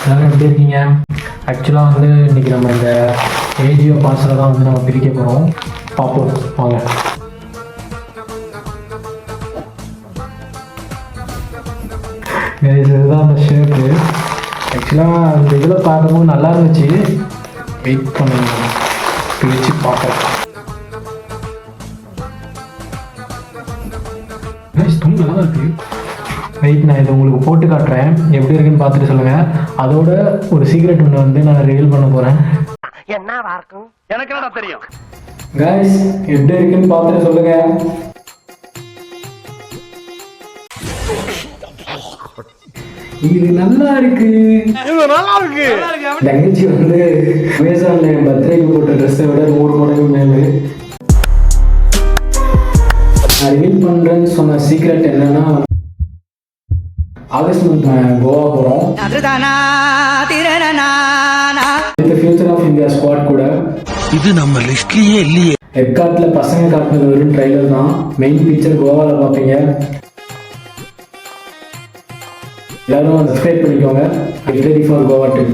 எல்லாரும் எப்படி இருக்கீங்க? ஆக்சுவலாக வந்து இன்றைக்கி நம்ம இந்த ஏஜியோ பார்சலை தான் வந்து நம்ம பிரிக்க போகிறோம். பார்ப்போம் வாங்க. இதுதான் அந்த ஷர்ட்டு. ஆக்சுவலாக அந்த இதில் பார்க்கும்போது நல்லா இருந்துச்சு. வெயிட் பண்ணி பிரித்து பார்க்குறேன். துணி நல்லா இருக்குது. வெயிட், நான் இதை உங்களுக்கு போட்டு காட்டுறேன், எப்படி இருக்குன்னு பார்த்துட்டு சொல்லுங்கள். அதோட ஒரு சீக்ரெட் ஒன்று வந்து நான் ரிவீல் பண்ண போகிறேன். என்னவா இருக்கும் எனக்கு என்ன தெரியும். கைஸ், எப்படி இருக்குன்னு பார்த்துட்டு சொல்லுங்கள். இது நல்லா இருக்கு. தங்கச்சி வந்து அமேசான்ல என் பர்த்டேக்கு போட்ட ட்ரெஸ்ஸை விட 100 மடங்கு மேலே. நான் ரிவீல் பண்ணுறேன்னு சொன்ன சீக்ரெட் என்னன்னா, ஆகஸ்ட் மந்த் கோவா போகிறோம். ஃபியூச்சர் ஆஃப் இந்தியா ஸ்குவாட் கூட. இது நம்ம லிஸ்ட்லயே இல்லையே. எக்காட்ல பசங்க காட்டினது வெறும் ட்ரைலர் தான். மெயின் பிக்சர் கோவாவில் பார்ப்பீங்க. எல்லாரும் சப்ஸ்கிரைப் பண்ணிக்கோங்க. Get ready for Goa trip.